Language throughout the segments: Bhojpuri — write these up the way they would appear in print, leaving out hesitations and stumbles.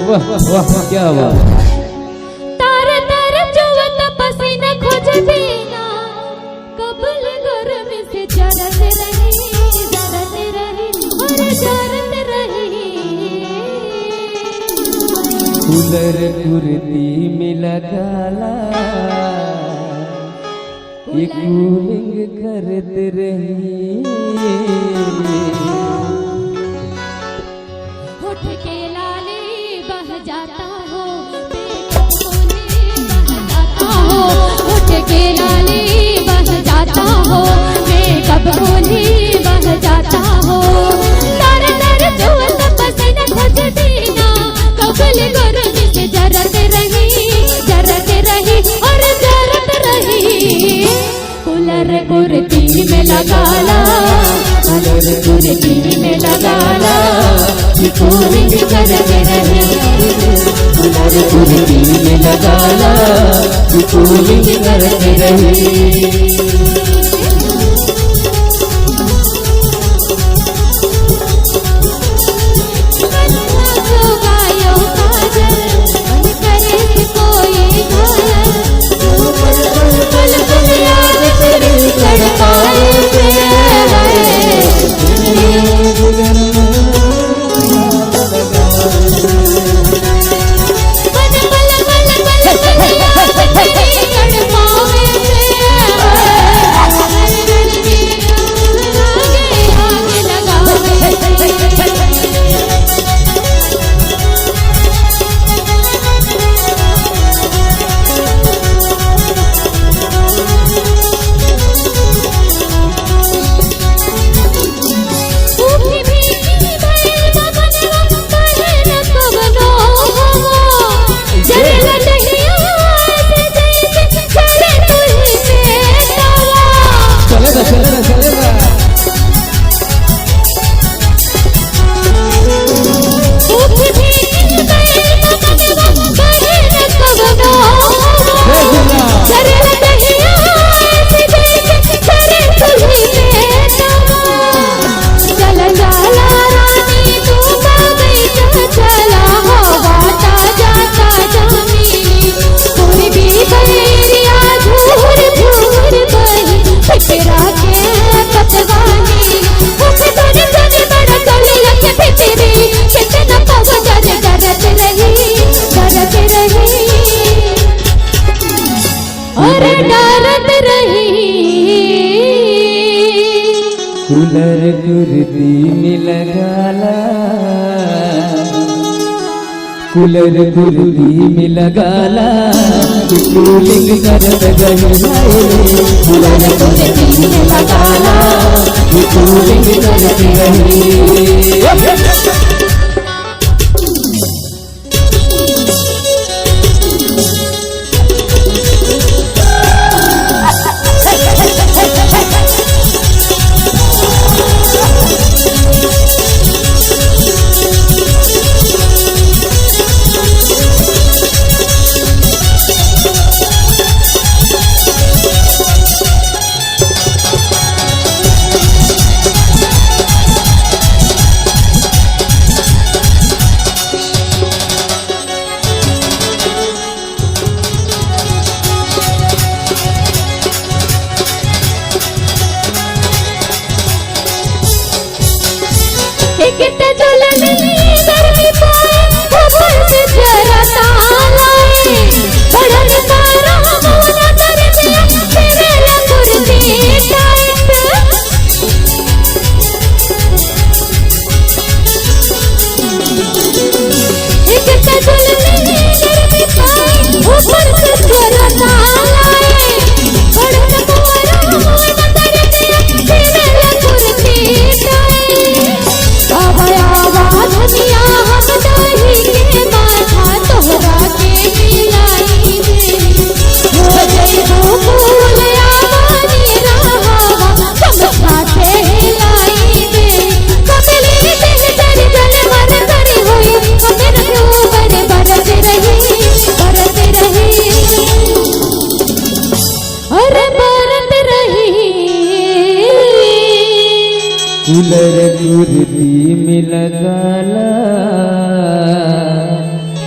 वाह वाह क्या बात। तार तार जुवत पसीना खोज देना कबल गरम से जरत रही और जरत रही। कूलर कुर्ती में लगाला ये कूलिंग करते रही। होठ के लाले बह जाता हो बेकब बोले बह जाता हो। होठ के लाले बह जाता हो बेकब बोले बह जाता हो। तार तार जुवत पसीना खोज देना कबल गरम से जरत रही और जरत रही। कूलर कुर्ती में लगाला कूलर कुर्ती में लगाला ये कूलिंग करते रहे। कूलर कुर्ती में लगाला ये कूलिंग करते रहे। कूलर कुर्ती में लगाला कूलर कुर्ती में लगाला ये कूलिंग करते रही। कूलर कुर्ती में लगाला ये कूलिंग करते रही। कूलर कुर्ती में लगाला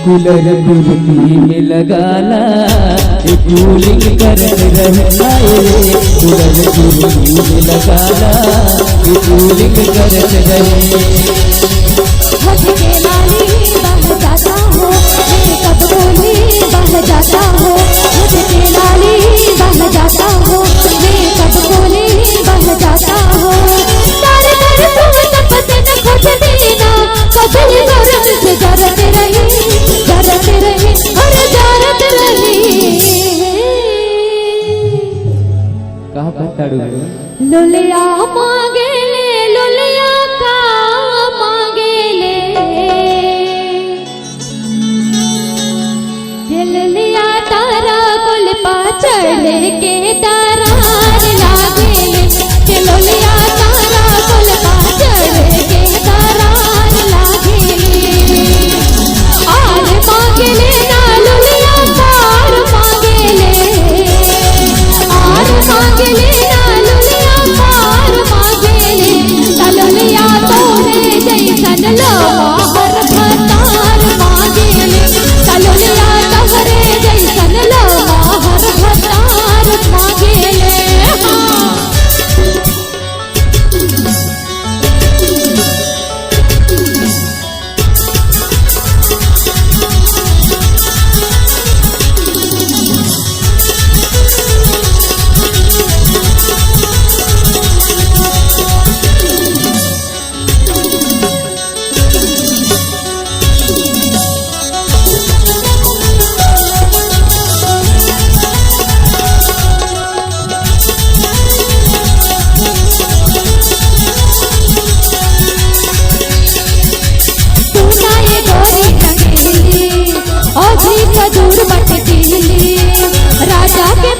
कूलर कुर्ती में लगाला ये कूलिंग करत रहना रे कूलर कुर्ती में लगाला ये कूलिंग करत रहे होठ के लाली बह जाता हो मेकअप बोली बह जाता हो होठ के लाली बह जाता हो मेकअप बोली बह जाता हो तारे तारे तुम तपसे न खोज देना कभी जरूरत से जरत रही और जरत रही कहाँ पहचाड़ू लुलिया मांगे ले लुलिया का मांगे ले दिल लिया तारा कुल पाचड़ के दरार लागे ले के लुलिया तारा कुल पाचड़ के दरार लागे ले आर मांगे ले ना लुलिया पार मांगे ले आर मांगे ले ना लुलिया पार मांगे ले तलुलिया तोरे जैसन लोहर भतार मांगे ले तलुलिया तोरे जैसन लोहर भतार मांगे ले दूर बटकीली राजा के